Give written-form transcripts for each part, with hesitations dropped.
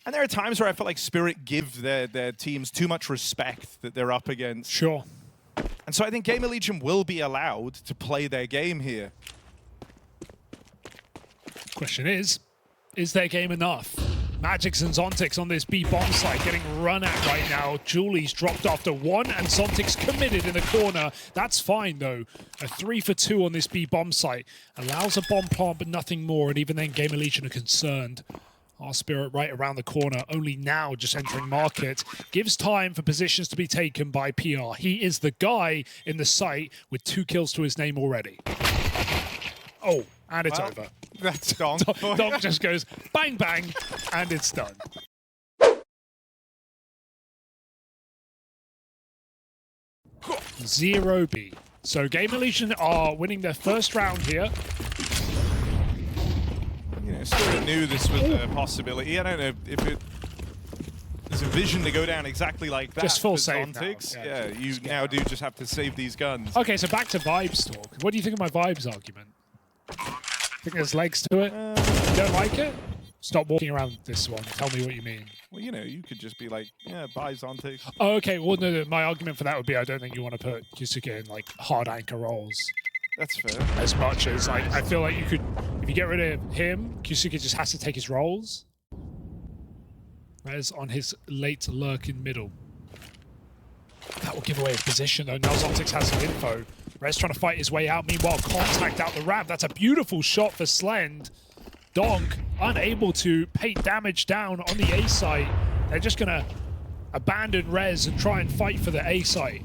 And there are times where I feel like Spirit give their teams too much respect that they're up against. Sure. And so I think GamerLegion will be allowed to play their game here. Question is their game enough? Magix and Zontics on this B bomb site getting run at right now. Julie's dropped after one, and Zontics committed in the corner. That's fine, though. A 3 for 2 on this B bomb site. Allows a bomb plant, but nothing more, and even then GamerLegion are concerned. Our Spirit right around the corner, only now just entering market. Gives time for positions to be taken by PR. He is the guy in the site with 2 kills to his name already. Oh, and it's over. That's Donk. Donk just goes bang, bang, and it's done. 0B. So GamerLegion are winning their first round here. You know, Spirit knew this was a possibility. I don't know if there's a vision to go down exactly like that. Just full save now. Yeah, you now do just have to save these guns. Okay, so back to vibes talk. What do you think of my vibes argument? Think there's legs to it? You don't like it? Stop walking around this one. Tell me what you mean. Well, you know, you could just be like, yeah, buy Zontics. Oh, okay. Well, no, my argument for that would be I don't think you want to put Yusuke in like hard anchor roles. That's fair. As much as like, I feel like you could, if you get rid of him, Yusuke just has to take his roles. Rez on his late lurk in middle. That will give away his position though. Now Zontics has some info. Rez trying to fight his way out. Meanwhile, contact out the ramp. That's a beautiful shot for Slend. Donk unable to paint damage down on the A site. They're just going to abandon Rez and try and fight for the A site.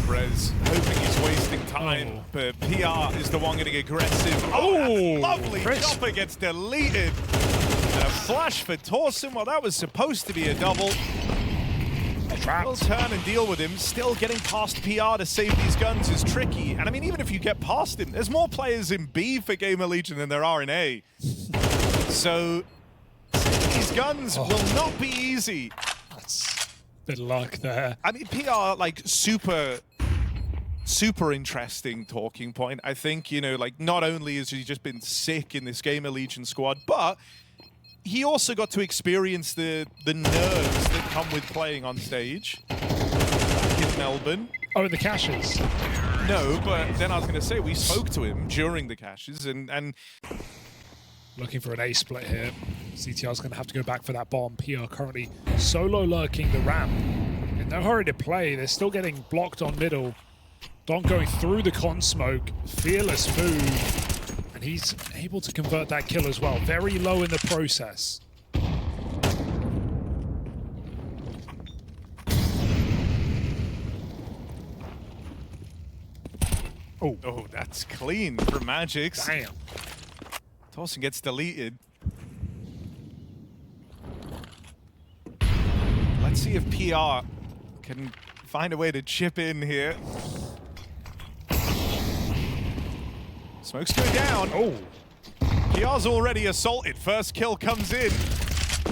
Rez hoping he's wasting time, but PR is the one getting aggressive. Oh, lovely chopper gets deleted. And a flash for Torsen. Well, that was supposed to be a double. Will turn and deal with him. Still getting past PR to save these guns is tricky. And I mean, even if you get past him, there's more players in B for GamerLegion than there are in A. So these guns will not be easy. That's a bit of luck there. I mean, PR, like, super interesting talking point. I think, you know, like, not only has he just been sick in this GamerLegion squad, but he also got to experience the nerves that come with playing on stage back in Melbourne. Oh, in the caches? No, but then I was going to say, we spoke to him during the caches and looking for an A split here. CTR's going to have to go back for that bomb. PR currently solo lurking the ramp. In no hurry to play. They're still getting blocked on middle. Donk going through the con smoke. Fearless move. And he's able to convert that kill as well. Very low in the process. Oh, that's clean for Magix. Damn. Torsen gets deleted. Let's see if PR can find a way to chip in here. Smoke's going down. Oh. PR's already assaulted. First kill comes in.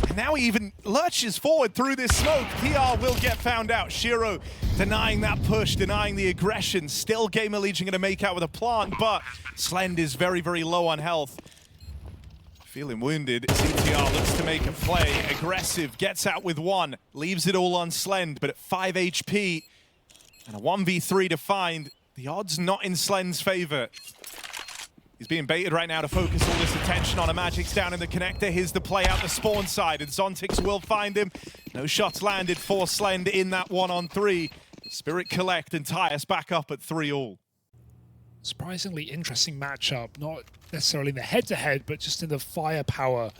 And now he even lurches forward through this smoke. PR will get found out. Shiro denying that push, denying the aggression. Still GamerLegion going to make out with a plant, but Slend is very, very low on health. Feeling wounded. CTR looks to make a play. Aggressive, gets out with one. Leaves it all on Slend, but at 5 HP. And a 1v3 to find. The odds not in Slend's favor. He's being baited right now to focus all this attention on a Magix down in the connector. Here's the play out the spawn side, and Zontics will find him. No shots landed for Slend in that 1-on-3. Spirit collect and tie us back up at 3-all. Surprisingly interesting matchup, not necessarily in the head-to-head, but just in the firepower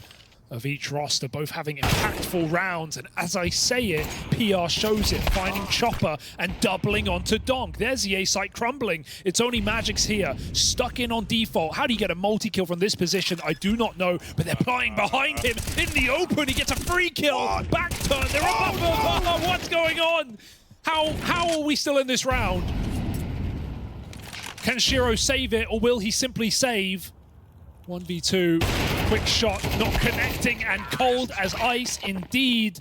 of each roster, both having impactful rounds. And as I say it, PR shows it, finding Chopper and doubling onto Donk. There's the A site crumbling. It's only Magix here, stuck in on default. How do you get a multi-kill from this position? I do not know, but they're playing behind him in the open. He gets a free kill. Back turn, they're up. Oh, what's going on? How are we still in this round? Can Shiro save it, or will he simply save? 1v2, quick shot, not connecting, and cold as ice indeed.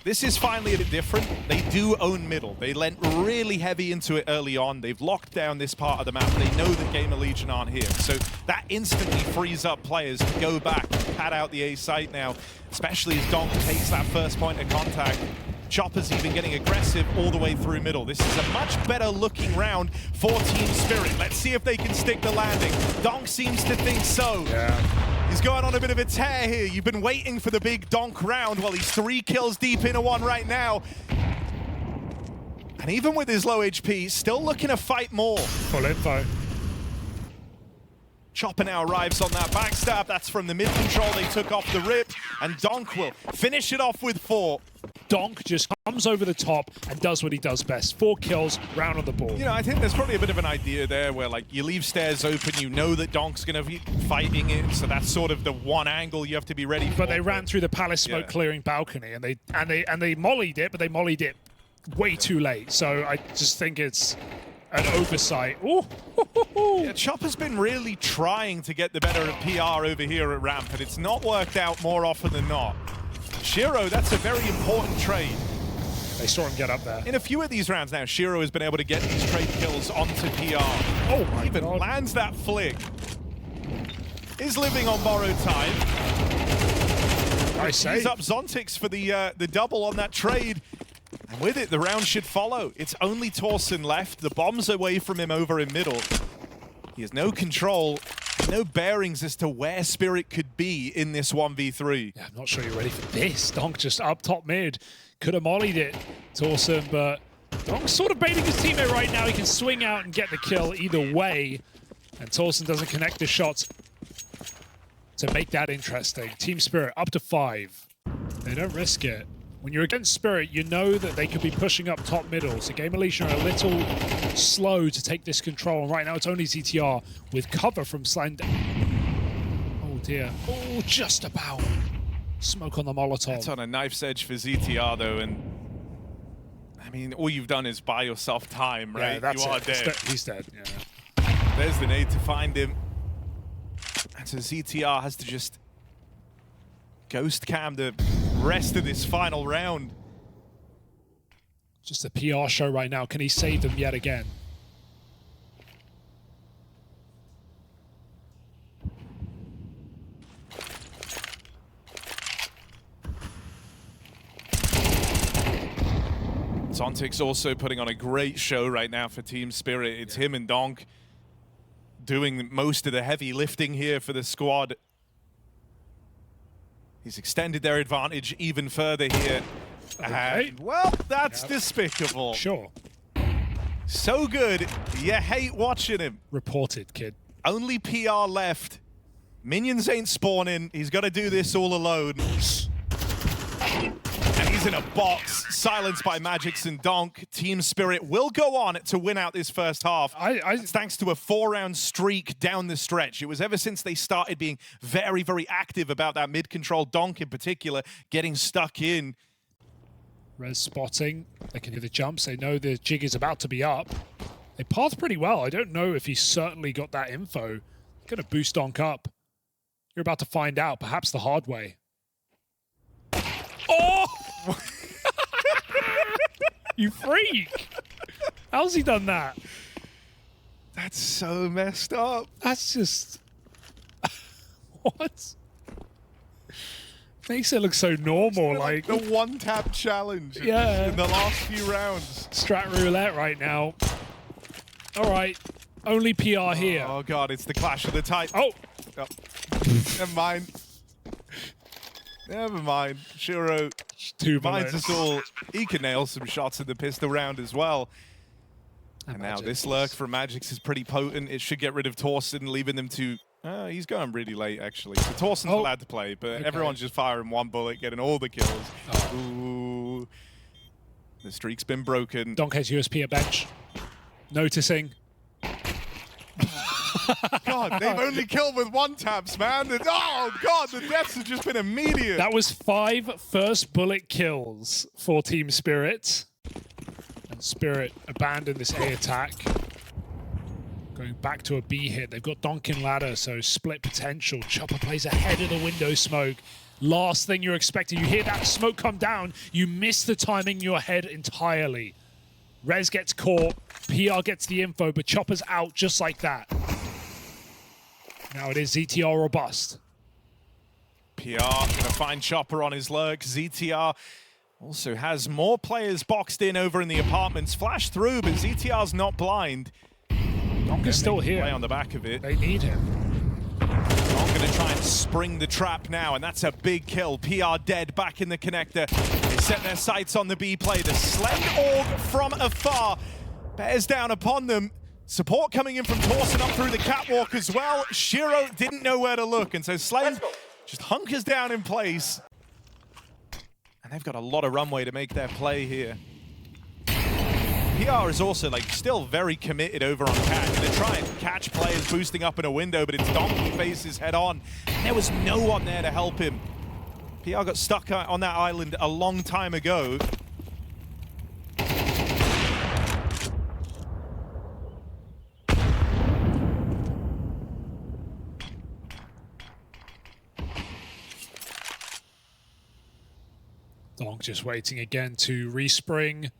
This is finally a bit different. They do own middle. They lent really heavy into it early on. They've locked down this part of the map. They know that GamerLegion aren't here. So that instantly frees up players to go back, pad out the A site now, especially as Donk takes that first point of contact. Chopper's even getting aggressive all the way through middle. This is a much better looking round for Team Spirit. Let's see if they can stick the landing. Donk seems to think so. Yeah. He's going on a bit of a tear here. You've been waiting for the big Donk round. Well, he's 3 kills deep into one right now. And even with his low HP, still looking to fight more. Full info. Chopper now arrives on that backstab. That's from the mid control. They took off the rip. And Donk will finish it off with 4. Donk just comes over the top and does what he does best. 4 kills, round on the board. You know, I think there's probably a bit of an idea there where, like, you leave stairs open, you know that Donk's going to be fighting it, so that's sort of the one angle you have to be ready for. But they ran through the palace smoke clearing balcony, and they mollied it, but they mollied it way too late. So I just think it's an oversight. Ooh. Yeah, Chopper's been really trying to get the better of PR over here at ramp, and it's not worked out more often than not. Shiro, that's a very important trade. They saw him get up there. In a few of these rounds now, Shiro has been able to get these trade kills onto PR. Oh my Even God. lands that flick. Is living on borrowed time. I say. He's up Zontix for the double on that trade. And with it, the round should follow. It's only Torsen left. The bomb's away from him over in middle. He has no control, no bearings as to where Spirit could be in this 1v3. Yeah, I'm not sure you're ready for this. Donk just up top mid. Could have mollied it, Torsen, but Donk's sort of baiting his teammate right now. He can swing out and get the kill either way. And Torsen doesn't connect the shots to make that interesting. Team Spirit up to 5. They don't risk it. When you're against Spirit, you know that they could be pushing up top middle. So GamerLegion are a little slow to take this control. And right now it's only ZTR with cover from Slend. Oh dear. Oh, just about. Smoke on the Molotov. It's on a knife's edge for ZTR though, and I mean, all you've done is buy yourself time, right? Yeah, that's you are it. dead. He's dead, yeah. There's the nade to find him. And so ZTR has to just ghost cam the rest of this final round. Just a PR show right now. Can he save them yet again? Zontix also putting on a great show right now for Team Spirit. It's him and Donk doing most of the heavy lifting here for the squad. He's extended their advantage even further here. Okay. And, well, that's despicable. Sure. So good, you hate watching him. Reported, kid. Only PR left. Minions ain't spawning. He's got to do this all alone. And he's in a box, silenced by Magix and Donk. Team Spirit will go on to win out this first half. It's thanks to a 4-round streak down the stretch. It was ever since they started being very, very active about that mid-control, Donk in particular, getting stuck in. Res spotting. They can do the jumps. They know the jig is about to be up. They path pretty well. I don't know if he certainly got that info. Gonna boost Donk up. You're about to find out, perhaps the hard way. Oh! You freak! How's he done that? That's so messed up. That's just... What? Makes it look so normal, like... The one-tap challenge in the last few rounds. Strat roulette right now. All right, only PR here. Oh God, it's the clash of the titans. Oh! Never mind. Never mind. Shiro Two minds bullets. us all. He can nail some shots in the pistol round as well. And now this lurk from Magix is pretty potent. It should get rid of Torsen, leaving them to... he's going really late, actually. So Torsen's allowed to play, but everyone's just firing one bullet, getting all the kills. Oh. Ooh. The streak's been broken. Donk has USP at bench. Noticing. God, they've only killed with one taps, man. Oh, God, the deaths have just been immediate. That was 5 first bullet kills for Team Spirit. And Spirit abandoned this A attack. Going back to a B hit. They've got Donk in ladder, so split potential. Chopper plays ahead of the window smoke. last thing you're expecting. You hear that smoke come down, you miss the timing in your head entirely. Rez gets caught, PR gets the info, but Chopper's out just like that. Now it is ZTR or bust. PR gonna find Chopper on his lurk. ZTR also has more players boxed in over in the apartments. Flash through, but ZTR's not blind. Donk is still here. Play on the back of it. They need him. Donk gonna try and spring the trap now, and that's a big kill. PR dead back in the connector. They set their sights on the B play. The Slend org from afar bears down upon them. Support coming in from Torsen up through the catwalk as well. Shiro didn't know where to look, and so Slend just hunkers down in place. And they've got a lot of runway to make their play here. PR is also like still very committed over on Catch. They're trying to catch players boosting up in a window, but it's Donk who faces head on. And there was no one there to help him. PR got stuck on that island a long time ago. Donk just waiting again to respring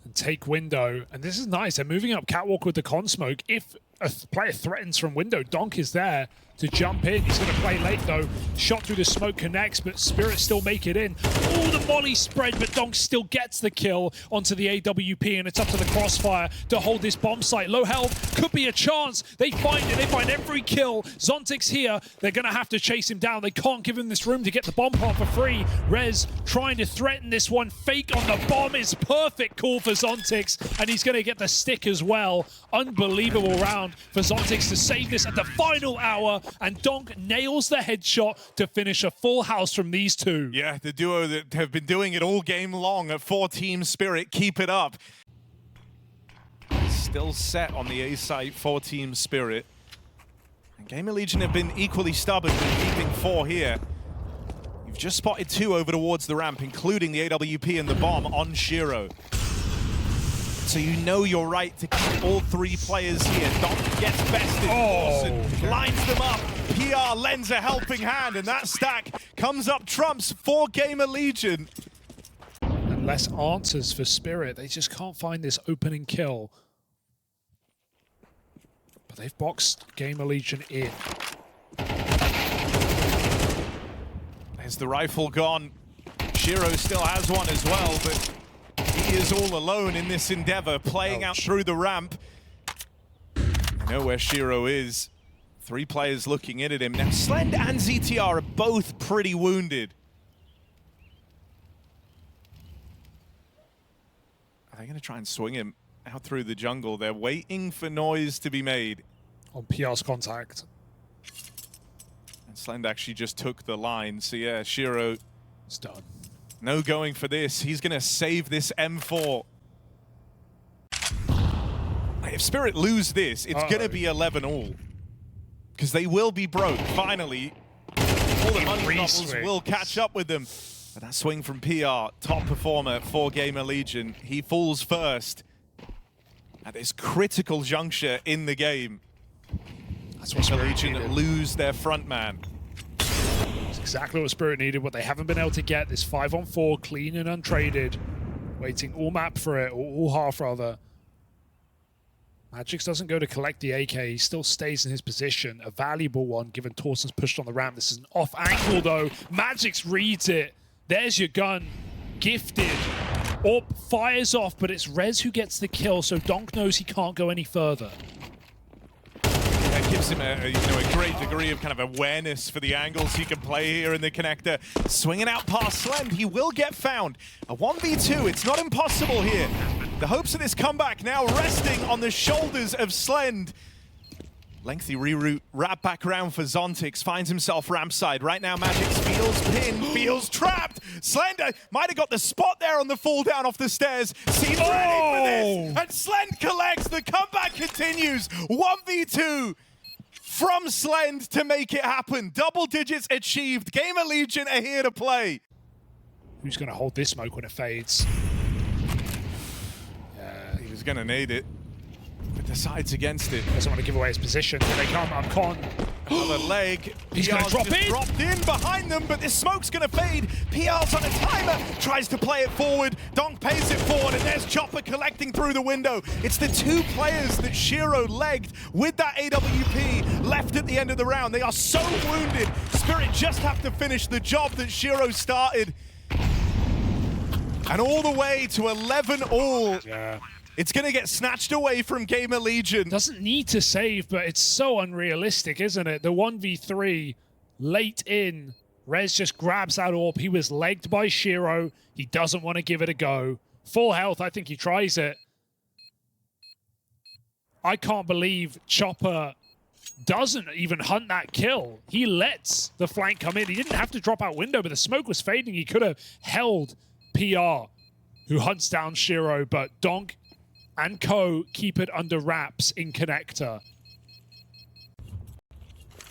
and take window. And this is nice. They're moving up catwalk with the con smoke. If a player threatens from window, Donk is there to jump in. He's going to play late though. Shot through the smoke connects, but Spirit still make it in. Oh, the molly spread, but Donk still gets the kill onto the AWP, and it's up to the Crossfire to hold this bomb site. Low health, could be a chance. They find it. They find every kill. Zontic's here. They're going to have to chase him down. They can't give him this room to get the bomb plant for free. Rez trying to threaten this one. Fake on the bomb is perfect call for Zontix, and he's going to get the stick as well. Unbelievable round for Zontix to save this at the final hour, and Donk nails the headshot to finish a full house from these two. Yeah, the duo that have been doing it all game long at 4-team Spirit. Keep it up. Still set on the A site, 4-team Spirit. And GamerLegion have been equally stubborn with keeping 4 here. You've just spotted 2 over towards the ramp, including the AWP and the bomb on Shiro. So you know you're right to keep all 3 players here. Donk gets bested. Torsen lines them up. PR lends a helping hand, and that stack comes up trumps for GamerLegion. And less answers for Spirit. They just can't find this opening kill. But they've boxed GamerLegion in. There's the rifle gone. Shiro still has one as well, but he is all alone in this endeavor, playing out through the ramp. I know where Shiro is. 3 players looking in at him. Now, Slend and ZTR are both pretty wounded. Are they going to try and swing him out through the jungle? They're waiting for noise to be made. On PR's contact. And Slend actually just took the line. So yeah, Shiro, it's done. No going for this. He's going to save this M4. If Spirit lose this, it's going to be 11-all. Because they will be broke, finally. All the money bubbles will catch up with them. But that swing from PR, top performer for GamerLegion. He falls first at this critical juncture in the game. That's what GamerLegion lose their front man. That's exactly what Spirit needed, what they haven't been able to get. This 5-on-4, clean and untraded. Waiting all map for it, or all half rather. Magix doesn't go to collect the AK, he still stays in his position. A valuable one, given Torsen's pushed on the ramp. This is an off angle though. Magix reads it. There's your gun. Gifted. Orb fires off, but it's Rez who gets the kill, so Donk knows he can't go any further. That gives him a great degree of kind of awareness for the angles he can play here in the connector. Swinging out past Slend, he will get found. A 1v2, it's not impossible here. The hopes of this comeback now resting on the shoulders of Slend. Lengthy reroute, wrap back around for Zontix, finds himself ramp side. Right now, Magix feels pinned, feels trapped. Slender might have got the spot there on the fall down off the stairs. Seems ready for this, and Slend collects. The comeback continues. 1v2 from Slend to make it happen. Double digits achieved. GamerLegion are here to play. Who's going to hold this smoke when it fades? He was going to need it, but decides against it. Doesn't want to give away his position. Here they come, up con. Another leg. He's going to drop in. Dropped in behind them, but this smoke's going to fade. PR's on a timer. Tries to play it forward. Donk pays it forward, and there's Chopper collecting through the window. It's the two players that Shiro legged with that AWP left at the end of the round. They are so wounded. Spirit just have to finish the job that Shiro started. And all the way to 11-all. Yeah. It's going to get snatched away from GamerLegion. Doesn't need to save, but it's so unrealistic, isn't it? The 1v3 late in. Rez just grabs that AWP. He was legged by Shiro. He doesn't want to give it a go. Full health, I think he tries it. I can't believe Chopper doesn't even hunt that kill. He lets the flank come in. He didn't have to drop out window, but the smoke was fading. He could have held PR, who hunts down Shiro, but Donk and Co keep it under wraps in connector.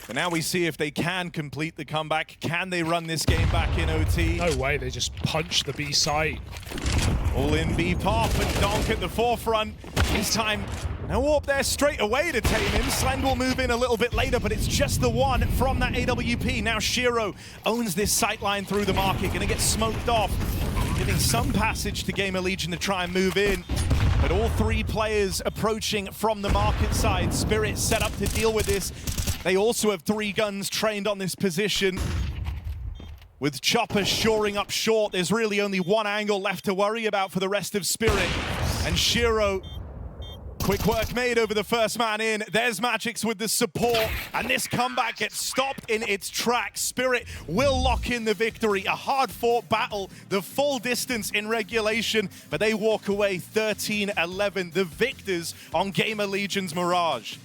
But now we see if they can complete the comeback. Can they run this game back in OT? No way, they just punch the B site. All in B pop, and Donk at the forefront. This time, no warp there straight away to tame him. Slend will move in a little bit later, but it's just the one from that AWP. Now Shiro owns this sightline through the market, gonna get smoked off, giving some passage to GamerLegion to try and move in. But all three players approaching from the market side. Spirit set up to deal with this. They also have 3 guns trained on this position. With Chopper shoring up short, there's really only one angle left to worry about for the rest of Spirit. And Shiro, quick work made over the first man in. There's Magix with the support, and this comeback gets stopped in its tracks. Spirit will lock in the victory. A hard-fought battle, the full distance in regulation, but they walk away 13-11, the victors on GamerLegion's Mirage.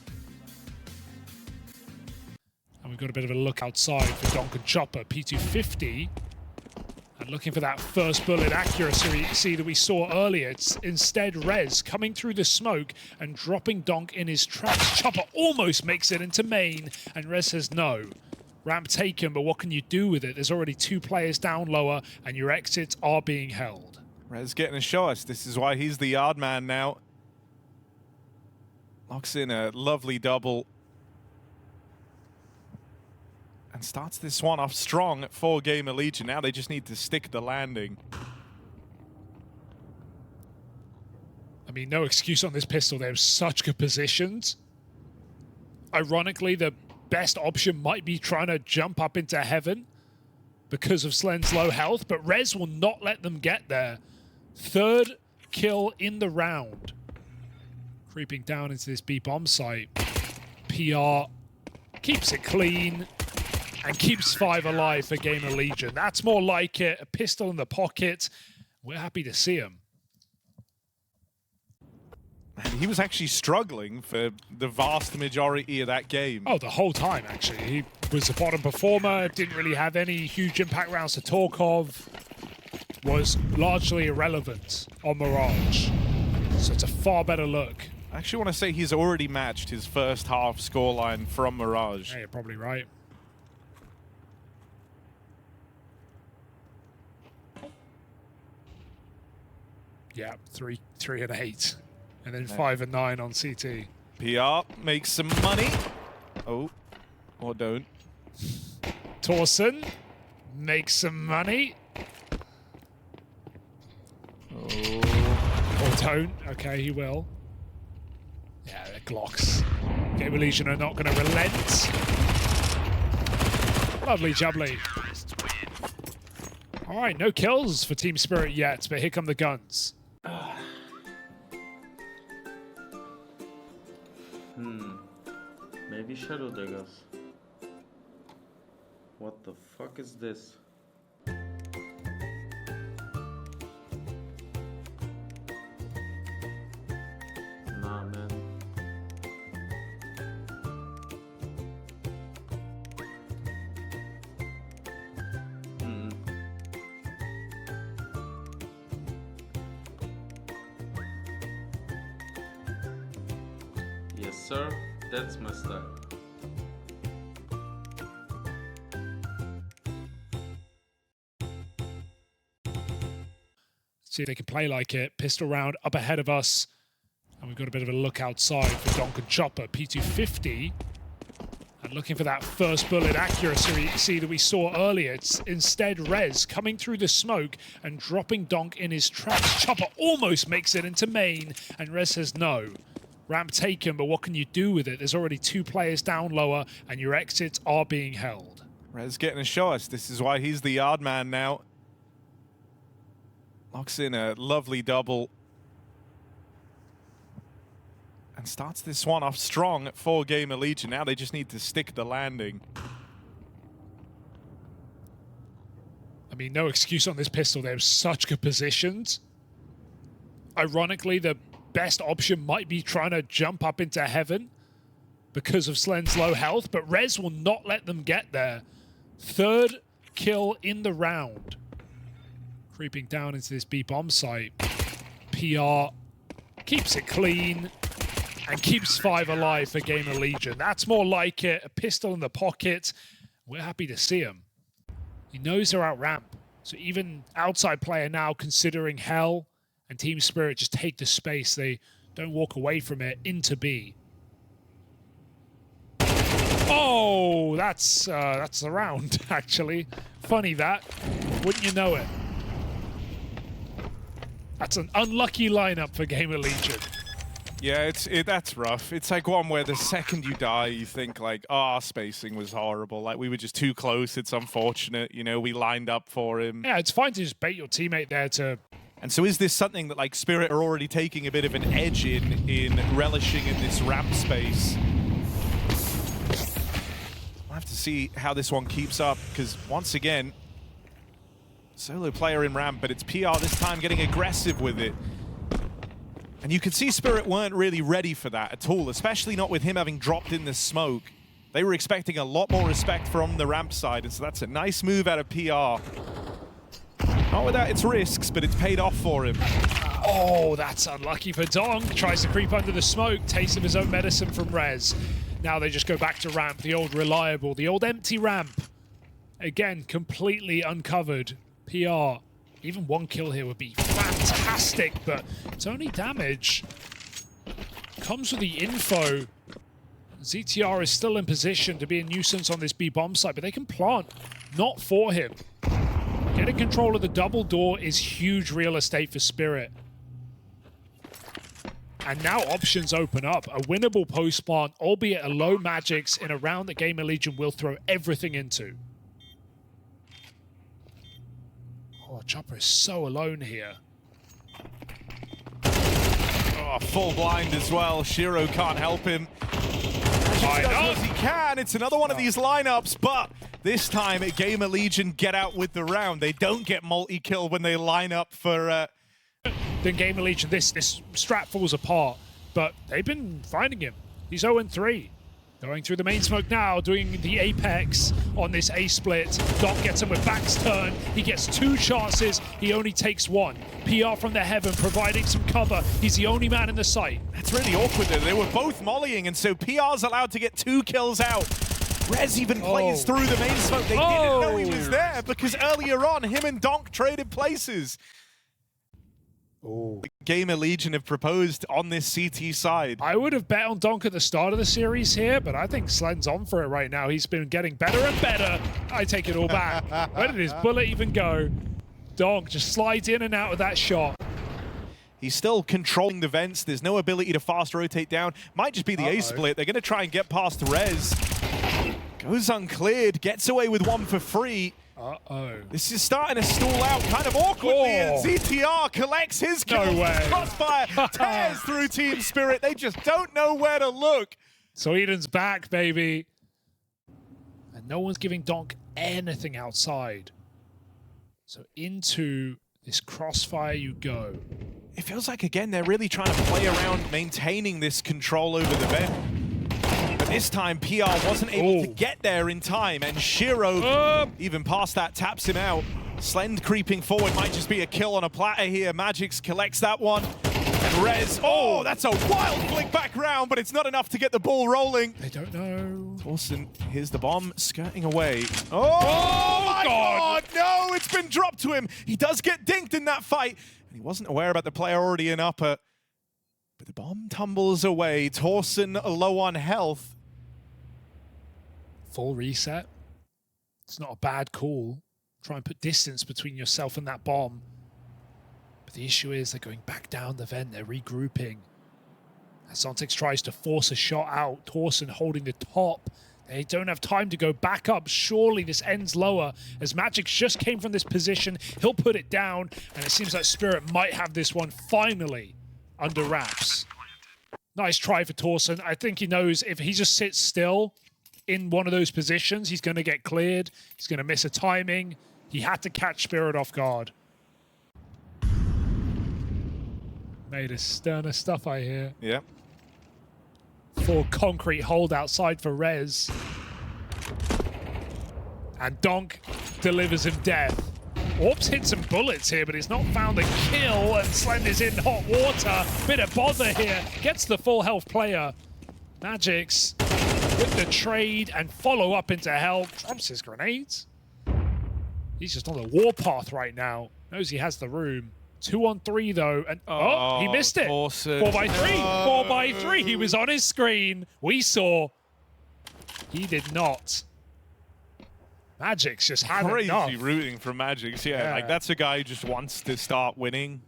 And we've got a bit of a look outside for Donk and Chopper. P250. And looking for that first bullet accuracy that we saw earlier. It's instead Rez coming through the smoke and dropping Donk in his tracks. Chopper almost makes it into main, and Rez says no. Ramp taken, but what can you do with it? There's already 2 players down lower, and your exits are being held. Rez getting to show us. This is why he's the yard man now. Locks in a lovely double. And starts this one off strong for GamerLegion. Now they just need to stick the landing. I mean, no excuse on this pistol. They have such good positions. Ironically, the best option might be trying to jump up into heaven because of Slen's low health, but Rez will not let them get there. 3rd kill in the round. Creeping down into this B-bomb site. PR keeps it clean and keeps 5 alive for GamerLegion. That's more like it. A pistol in the pocket. We're happy to see him. He was actually struggling for the vast majority of that game. Oh, the whole time, actually. He was a bottom performer, didn't really have any huge impact rounds to talk of, was largely irrelevant on Mirage. So it's a far better look. I actually want to say he's already matched his first half scoreline from Mirage. Yeah, you're probably right. Yeah, 3 and 8. And then 5 and 9 on CT. PR makes some money. Oh, or don't. Torsen makes some money. Oh. Or don't. Okay, he will. Yeah, they're Glocks. GamerLegion are not going to relent. Lovely jubbly. All right, no kills for Team Spirit yet, but here come the guns. Maybe Shadow Daggers. What the fuck is this? Nah, man. Yes, sir. That's my style. See if they can play like it. Pistol round up ahead of us. And we've got a bit of a look outside for Donk and Chopper. P250. And looking for that first bullet accuracy that we saw earlier. It's instead Rez coming through the smoke and dropping Donk in his tracks. Chopper almost makes it into main, and Rez says no. Ramp taken, but what can you do with it? There's already 2 players down lower, and your exits are being held. Rez getting a shot. This is why he's the yard man now. Locks in a lovely double. And starts this one off strong for GamerLegion. Now they just need to stick the landing. I mean, no excuse on this pistol. They have such good positions. Ironically, the best option might be trying to jump up into heaven because of Slen's low health, but Rez will not let them get there. 3rd kill in the round. Creeping down into this B-bomb site. PR keeps it clean and keeps 5 alive for GamerLegion. That's more like it. A pistol in the pocket. We're happy to see him. He knows they're out ramp. So even outside player now considering Hell and Team Spirit just take the space. They don't walk away from it into B. Oh, that's the round, actually. Funny that. Wouldn't you know it? That's an unlucky lineup for GamerLegion. Yeah, that's rough. It's like one where the second you die, you think like, oh, our spacing was horrible. Like we were just too close. It's unfortunate. You know, we lined up for him. Yeah, it's fine to just bait your teammate there to... And so is this something that like Spirit are already taking a bit of an edge in relishing in this ramp space? We'll have to see how this one keeps up, because once again, solo player in ramp, but it's PR this time getting aggressive with it. And you can see Spirit weren't really ready for that at all, especially not with him having dropped in the smoke. They were expecting a lot more respect from the ramp side, and so that's a nice move out of PR. Not without its risks, but it's paid off for him. Oh, that's unlucky for Dong. Tries to creep under the smoke, taste of his own medicine from Rez. Now they just go back to ramp, the old reliable, the old empty ramp. Again, completely uncovered. PR. Even 1 kill here would be fantastic, but it's only damage. Comes with the info. ZTR is still in position to be a nuisance on this B-bomb site, but they can plant. Not for him. Getting control of the double door is huge real estate for Spirit. And now options open up. A winnable post-plant, albeit a low Magics, in a round that GamerLegion will throw everything into. Oh, Chopper is so alone here. Oh, full blind as well. Shiro can't help him. He does what he can. It's another one of these lineups, but this time GamerLegion get out with the round. They don't get multi-kill when they line up for... Then GamerLegion, this strat falls apart, but they've been finding him. He's 0-3. Going through the main smoke now, doing the apex on this A-split. Doc gets him with backs turn. He gets 2 chances. He only takes 1. PR from the heaven, providing some cover. He's the only man in the site. That's really awkward though. They were both mollying, and so PR's allowed to get 2 kills out. Rez even plays through the main smoke. They didn't know he was there because earlier on, him and Donk traded places. GamerLegion have proposed on this CT side. I would have bet on Donk at the start of the series here, but I think Slen's on for it right now. He's been getting better and better. I take it all back. Where did his bullet even go? Donk just slides in and out of that shot. He's still controlling the vents. There's no ability to fast rotate down. Might just be the A-split. They're going to try and get past Rez. Goes uncleared, gets away with 1 for free. This is starting to stall out kind of awkwardly, and ZTR collects his kill. No way. Crossfire tears through Team Spirit. They just don't know where to look. Sweden's back, baby. And no one's giving Donk anything outside. So into this crossfire you go. It feels like, again, they're really trying to play around maintaining this control over the vent. But this time, PR wasn't able to get there in time, and Shiro, even past that, taps him out. Slend creeping forward might just be a kill on a platter here. Magix collects that one. And Rez, that's a wild flick back round, but it's not enough to get the ball rolling. They don't know. Torsten, here's the bomb, skirting away. Oh my God, no, it's been dropped to him. He does get dinked in that fight, and he wasn't aware about the player already in upper. But the bomb tumbles away. Torsten low on health. Full reset. It's not a bad call. Try and put distance between yourself and that bomb. But the issue is they're going back down the vent. They're regrouping. As Zontix tries to force a shot out, Torsen holding the top. They don't have time to go back up. Surely this ends lower. As Magic just came from this position, he'll put it down. And it seems like Spirit might have this one finally under wraps. Nice try for Torsen. I think he knows if he just sits still in one of those positions, he's going to get cleared. He's going to miss a timing. He had to catch Spirit off guard. Made a sterner stuff, I hear. Yeah. Full concrete hold outside for Rez. And Donk delivers him death. Orps hit some bullets here, but he's not found a kill, and Slender's in hot water. Bit of bother here. Gets the full health player. Magix with the trade and follow up into help. Drops his grenades. He's just on the warpath right now. Knows he has the room. 2-on-3 though, and oh, he missed it. Awesome. 4x3, 4x3. He was on his screen. We saw. He did not. Magix just had enough. Crazy rooting from Magix, yeah. Like that's a guy who just wants to start winning.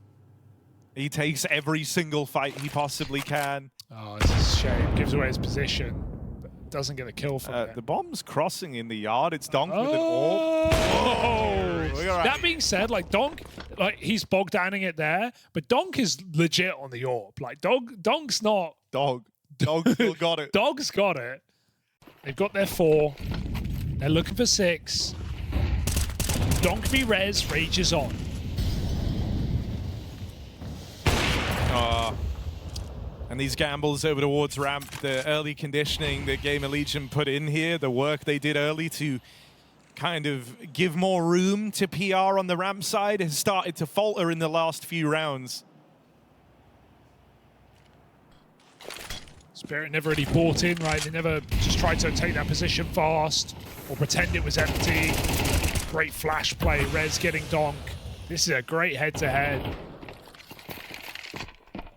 He takes every single fight he possibly can. Oh, it's a shame. Gives away his position, but doesn't get a kill from it. The bomb's crossing in the yard. It's Donk with an AWP. Oh, right. That being said, like Donk, like he's Bogdaning it there, but Donk is legit on the AWP. Like Donk's not. Dog still got it. Dog's got it. They've got their 4. They're looking for 6. Donk v Rez rages on. And these gambles over towards ramp, the early conditioning that GamerLegion put in here, the work they did early to kind of give more room to PR on the ramp side has started to falter in the last few rounds. Spirit never really bought in, right? They never just tried to take that position fast or pretend it was empty. Great flash play, Rez getting Donk. This is a great head-to-head.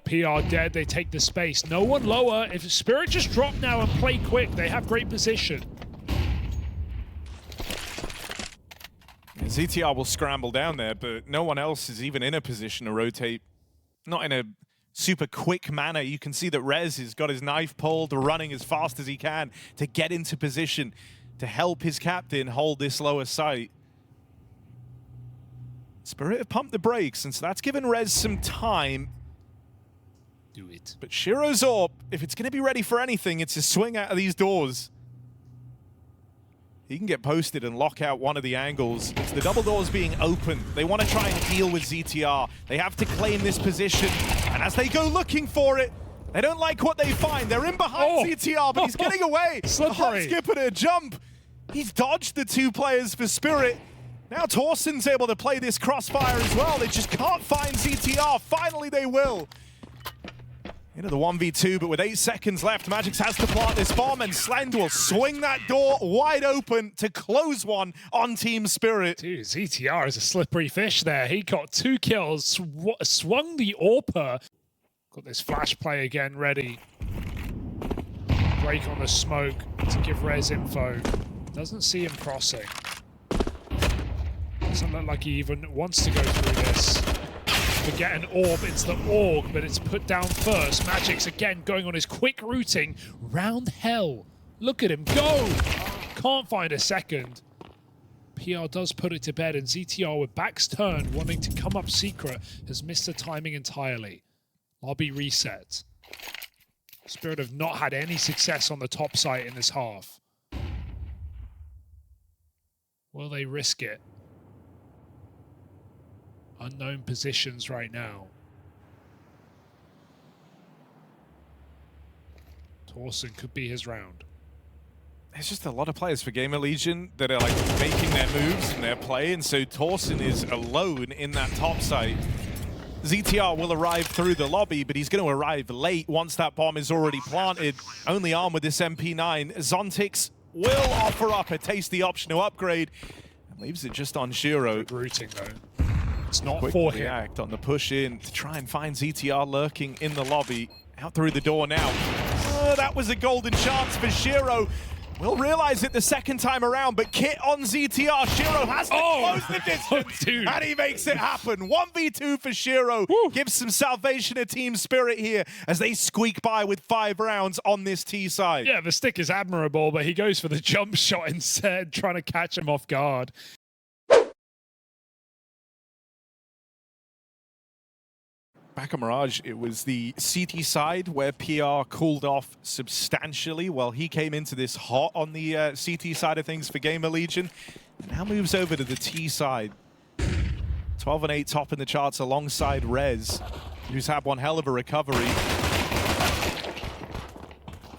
PR dead, they take the space. No one lower. If Spirit just drop now and play quick, they have great position. ZTR will scramble down there, but no one else is even in a position to rotate. Not in a super quick manner. You can see that Rez has got his knife pulled, running as fast as he can to get into position to help his captain hold this lower site. Spirit have pumped the brakes, and so that's given Rez some time. Do it. But Shiro's AWP, if it's going to be ready for anything, it's a swing out of these doors. He can get posted and lock out one of the angles. It's the double doors being open. They want to try and deal with ZTR. They have to claim this position. And as they go looking for it, they don't like what they find. They're in behind ZTR, but he's getting away. A hop, skip, and a jump. He's dodged the 2 players for Spirit. Now Torsen's able to play this crossfire as well. They just can't find ZTR. Finally, they will. Into the 1v2, but with 8 seconds left, Magix has to plant this bomb, and Slend will swing that door wide open to close one on Team Spirit. Dude, ZTR is a slippery fish there. He got 2 kills, swung the AWPer. Got this flash play again ready. Break on the smoke to give Rez info. Doesn't see him crossing. Doesn't look like he even wants to go through this. To get an AWP, it's the AUG, but it's put down first. Magix again going on his quick routing. Round hell. Look at him go. Can't find a second. PR does put it to bed, and ZTR with backs turned, wanting to come up secret, has missed the timing entirely. Lobby reset. Spirit have not had any success on the top site in this half. Will they risk it? Unknown positions right now. Torsen could be his round. There's just a lot of players for GamerLegion that are like making their moves and their play, and so Torsen is alone in that top site. ZTR will arrive through the lobby, but he's going to arrive late once that bomb is already planted. Only armed with this MP9. Zontix will offer up a tasty option to upgrade and leaves it just on Shiro. Good routing though. It's not Quick for him. react on the push in to try and find ZTR lurking in the lobby. Out through the door now. That was a golden chance for Shiro. We'll realize it the second time around, but Kit on ZTR. Shiro has to close the distance, dude. and he makes it happen. 1v2 for Shiro. Gives some salvation to Team Spirit here as they squeak by with 5 rounds on this T side. Yeah, the stick is admirable, but he goes for the jump shot instead, trying to catch him off guard. Back on Mirage, it was the CT side where PR cooled off substantially while he came into this hot on the CT side of things for GamerLegion. Now moves over to the T side. 12 and 8 top in the charts alongside Rez, who's had one hell of a recovery.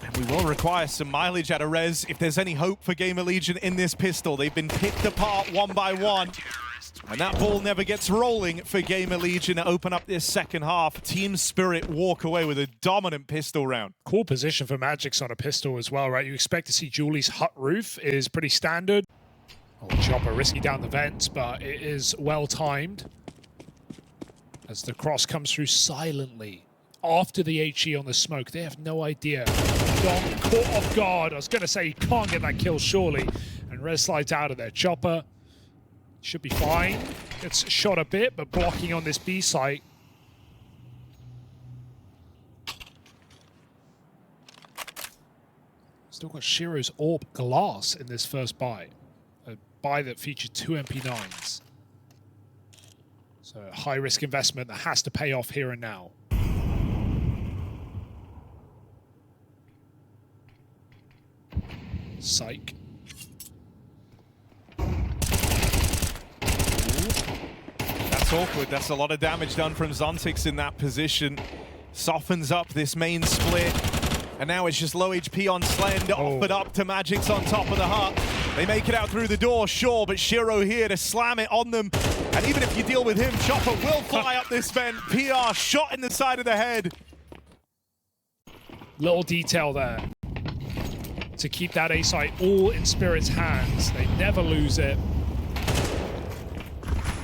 And we will require some mileage out of Rez if there's any hope for GamerLegion in this pistol. They've been picked apart one by one. And that ball never gets rolling for GamerLegion to open up this second half. Team Spirit walk away with a dominant pistol round. Cool position for Magix on a pistol as well, right? You expect to see Julie's hut roof is pretty standard. Oh, Chopper risky down the vents, but it is well timed. As the cross comes through silently after the HE on the smoke. They have no idea. Dom caught off guard. I was going to say he can't get that kill surely. And Rez slides out of there. Chopper should be fine. Gets shot a bit, but blocking on this B site. Still got Shiro's AWP glass in this first buy. A buy that featured 2 MP9s. So a high-risk investment that has to pay off here and now. Psych. That's awkward. That's a lot of damage done from Zontix in that position. Softens up this main split. And now it's just low HP on Slend, offered up to Magix on top of the hut. They make it out through the door, sure, but Shiro here to slam it on them. And even if you deal with him, Chopper will fly up this vent. PR shot in the side of the head. Little detail there to keep that A site all in Spirit's hands. They never lose it.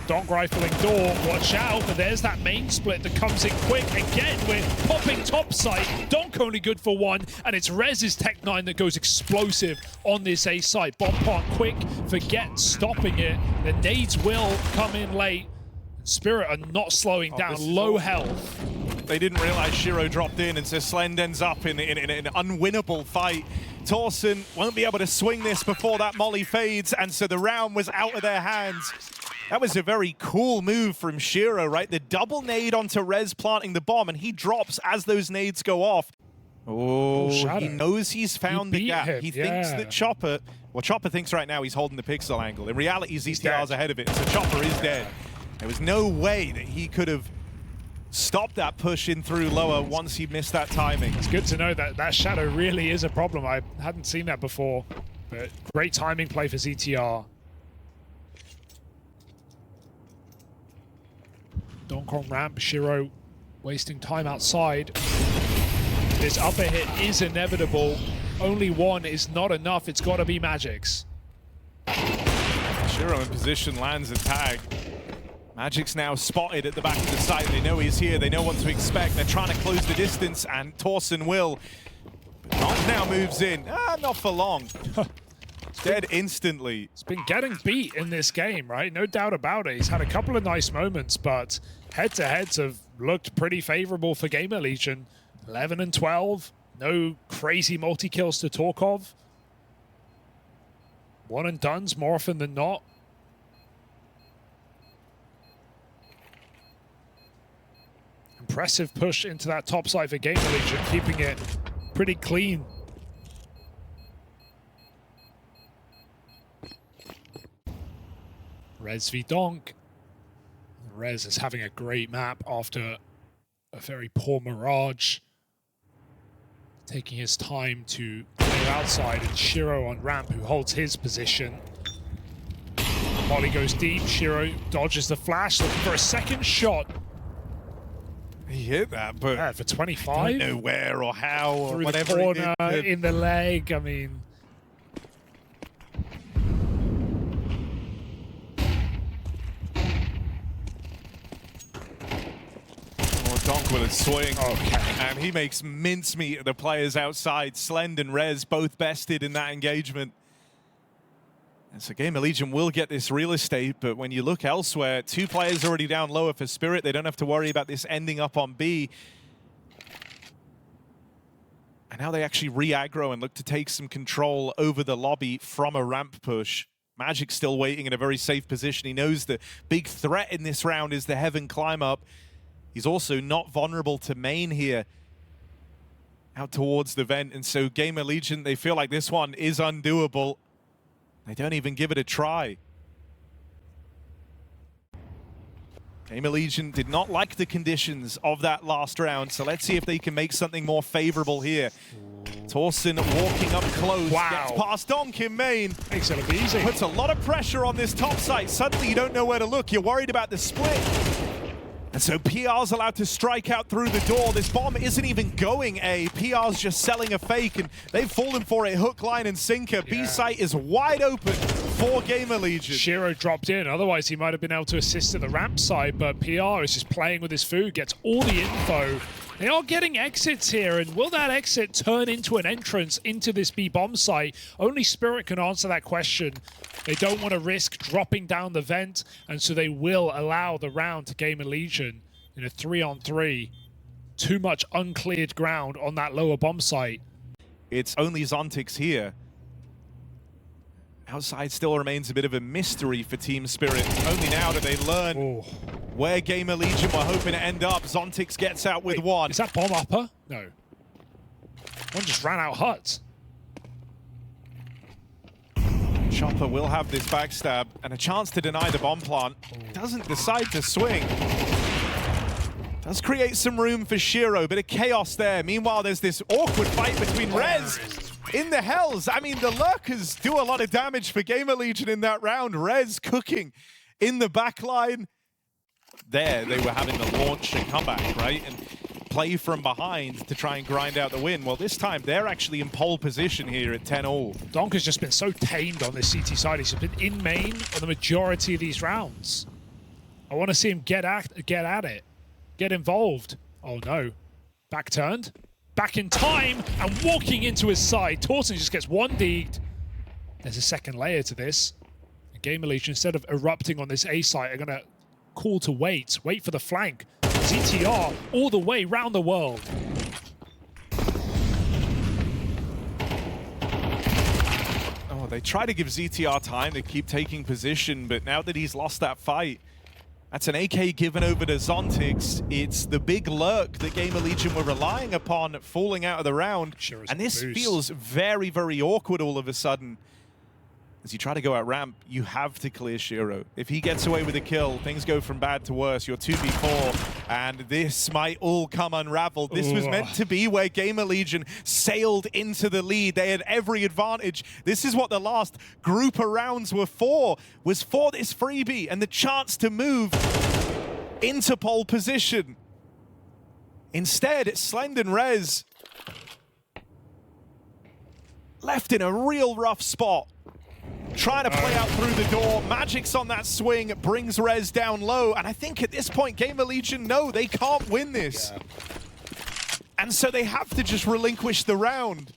Donk rifling door, watch out, but there's that main split that comes in quick. Again, we're popping top site. Donk only good for 1, and it's Rez's Tech 9 that goes explosive on this A site. Bomb part quick, forget stopping it. The nades will come in late. Spirit are not slowing down, low health. They didn't realize Shiro dropped in, and so Slend ends up in an unwinnable fight. Torsen won't be able to swing this before that molly fades, and so the round was out of their hands. That was a very cool move from Shiro, right? The double nade onto Rez planting the bomb, and he drops as those nades go off. Oh, he knows he's found the gap. He thinks that Chopper thinks right now he's holding the pixel angle. In reality, ZTR's ahead of it, so Chopper is dead. There was no way that he could have stopped that push in through lower once he missed that timing. It's good to know that that shadow really is a problem. I hadn't seen that before, but great timing play for ZTR. Donk on ramp, Shiro wasting time outside. This upper hit is inevitable. Only one is not enough. It's got to be Magix. Shiro in position, lands a tag. Magic's now spotted at the back of the site. They know he's here. They know what to expect. They're trying to close the distance, and Torsen will. But Donk now moves in. Not for long. Dead instantly. He's been getting beat in this game, right? No doubt about it. He's had a couple of nice moments, but head-to-heads have looked pretty favorable for GamerLegion. 11 and 12. No crazy multi-kills to talk of. One and dones more often than not. Impressive push into that top side for GamerLegion, keeping it pretty clean. Rez v Donk. Rez is having a great map after a very poor Mirage. Taking his time to clear outside, and Shiro on ramp who holds his position. Molly goes deep, Shiro dodges the flash, looking for a second shot. He hit that, but yeah, for 25? I don't know where or how or through whatever. The corner, in the leg, I mean. Donk with a swing. Okay. And he makes mincemeat of the players outside. Slend and Rez both bested in that engagement. And so GamerLegion will get this real estate, but when you look elsewhere, 2 players already down lower for Spirit. They don't have to worry about this ending up on B. And now they actually re-aggro and look to take some control over the lobby from a ramp push. Magic still waiting in a very safe position. He knows the big threat in this round is the Heaven climb up. He's also not vulnerable to main here out towards the vent. And so GamerLegion, they feel like this one is undoable. They don't even give it a try. GamerLegion did not like the conditions of that last round, so let's see if they can make something more favorable here. Torsen walking up close, gets past Donk in main. Makes it look easy. Puts a lot of pressure on this top site. Suddenly you don't know where to look. You're worried about the split. And so PR's allowed to strike out through the door. This bomb isn't even going A. PR's just selling a fake, and they've fallen for it. Hook, line, and sinker. Yeah. B site is wide open for GamerLegion. Shiro dropped in. Otherwise, he might have been able to assist at the ramp side, but PR is just playing with his food, gets all the info. They are getting exits here, and will that exit turn into an entrance into this B bomb site? Only Spirit can answer that question. They don't want to risk dropping down the vent, and so they will allow the round to GamerLegion in a 3-on-3. Too much uncleared ground on that lower bomb site. It's only Zontix here. Outside still remains a bit of a mystery for Team Spirit. Only now do they learn where GamerLegion were hoping to end up. Zontix gets out with one. Is that bomb upper? No. One just ran out hut. Chopper will have this backstab and a chance to deny the bomb plant. Doesn't decide to swing. Does create some room for Shiro, bit of chaos there. Meanwhile, there's this awkward fight between Rez in the Hells. I mean, the Lurkers do a lot of damage for GamerLegion in that round. Rez cooking in the backline. There, they were having to launch a comeback, right? And play from behind to try and grind out the win. Well, this time, they're actually in pole position here at 10-all. Donk has just been so tamed on this CT side. He's been in main for the majority of these rounds. I want to see him get at it. Get involved. Oh no. Back turned. Back in time and walking into his side. Torsen just gets 1D'd. There's a second layer to this. GamerLegion, instead of erupting on this A site, are going to call to wait for the flank. ZTR all the way round the world. Oh, they try to give ZTR time to keep taking position, but now that he's lost that fight, that's an AK given over to Zontix. It's the big lurk that GamerLegion were relying upon falling out of the round. And this feels very, very awkward all of a sudden. As you try to go out ramp, you have to clear Shiro. If he gets away with a kill, things go from bad to worse. You're 2v4, and this might all come unraveled. This was meant to be where GamerLegion sailed into the lead. They had every advantage. This is what the last group of rounds were for, was for this freebie and the chance to move into pole position. Instead, it's Slend and Rez left in a real rough spot. Trying to play out through the door. Magic's on that swing, brings Rez down low. And I think at this point, GamerLegion know they can't win this. Yeah. And so they have to just relinquish the round.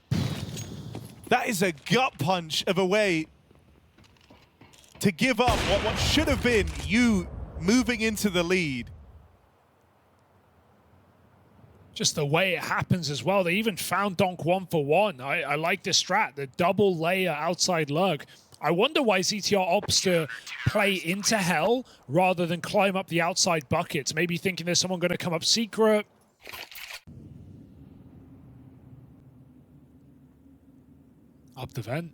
That is a gut punch of a way to give up what should have been you moving into the lead. Just the way it happens as well. They even found Donk 1-for-1. I like this strat, the double layer outside lurk. I wonder why ZTR opts to play into hell rather than climb up the outside buckets. Maybe thinking there's someone going to come up secret. Up the vent.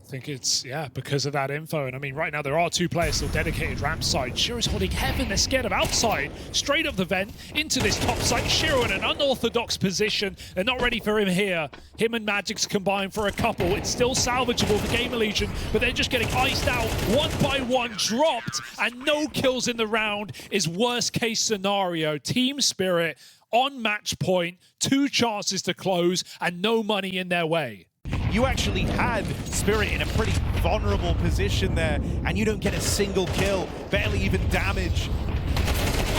I think it's, yeah, because of that info. And I mean, right now there are 2 players still dedicated ramp side. Shiro's holding heaven. They're scared of outside. Straight up the vent into this top side. Shiro in an unorthodox position. They're not ready for him here. Him and Magic's combined for a couple. It's still salvageable for GamerLegion, but they're just getting iced out one by one, dropped, and no kills in the round is worst case scenario. Team Spirit on match point, 2 chances to close, and no money in their way. You actually had Spirit in a pretty vulnerable position there, and you don't get a single kill, barely even damage.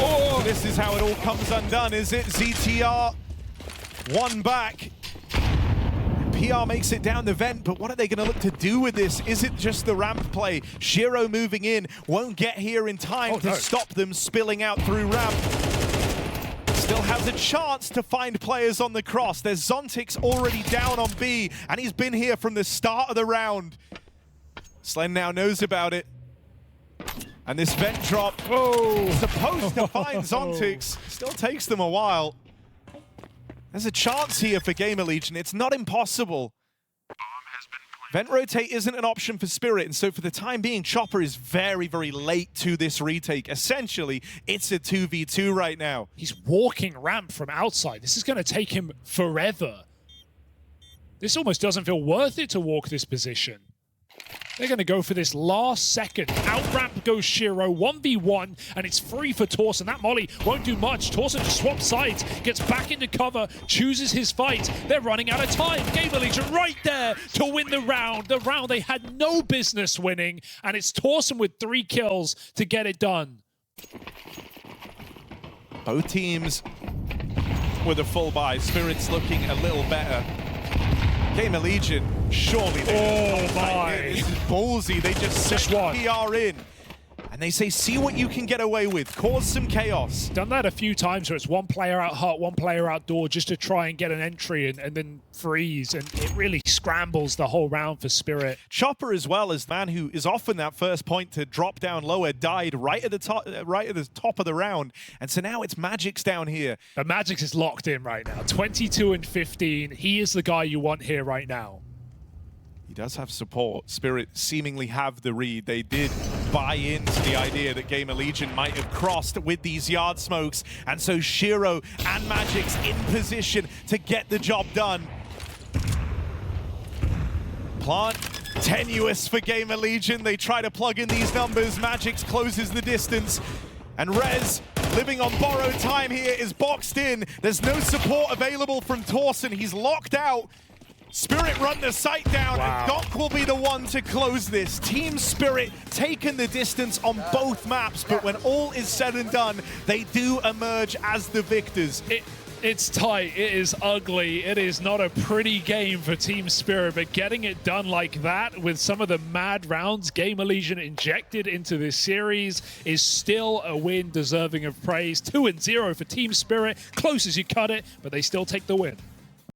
So this is how it all comes undone, is it? ZTR, one back. PR makes it down the vent, but what are they going to look to do with this? Is it just the ramp play? Shiro moving in, won't get here in time to stop them spilling out through ramp. Still has a chance to find players on the cross. There's Zontic's already down on B, and he's been here from the start of the round. Slen now knows about it. And this vent drop, supposed to find Zontic's, still takes them a while. There's a chance here for GamerLegion. It's not impossible. Vent rotate isn't an option for Spirit, and so for the time being, Chopper is very, very late to this retake. Essentially, it's a 2v2 right now. He's walking ramp from outside. This is going to take him forever. This almost doesn't feel worth it to walk this position. They're going to go for this last second. Out ramp goes Shiro, 1v1, and it's free for Torsen. That molly won't do much. Torsen just swaps sides, gets back into cover, chooses his fight. They're running out of time. GamerLegion right there to win the round. The round they had no business winning, and it's Torsen with 3 kills to get it done. Both teams with a full buy. Spirit's looking a little better. GamerLegion, surely they this is ballsy. They just set PR in. And they say, see what you can get away with. Cause some chaos. Done that a few times where it's one player out hut, one player outdoor just to try and get an entry and then freeze. And it really scrambles the whole round for Spirit. Chopper as well as the man who is often that first point to drop down lower died right at the top of the round. And so now it's Magic's down here. But Magic's is locked in right now. 22 and 15. He is the guy you want here right now. He does have support. Spirit seemingly have the read. They did buy into the idea that GamerLegion might have crossed with these yard smokes. And so Shiro and Magic's in position to get the job done. Plant tenuous for GamerLegion. They try to plug in these numbers. Magic's closes the distance. And Rez, living on borrowed time here, is boxed in. There's no support available from Torsen. He's locked out. Spirit run the site down, and Doc will be the one to close this. Team Spirit taking the distance on both maps, but when all is said and done, they do emerge as the victors. It's tight, it is ugly, it is not a pretty game for Team Spirit, but getting it done like that with some of the mad rounds GamerLegion injected into this series is still a win deserving of praise. 2-0 for Team Spirit, close as you cut it, but they still take the win.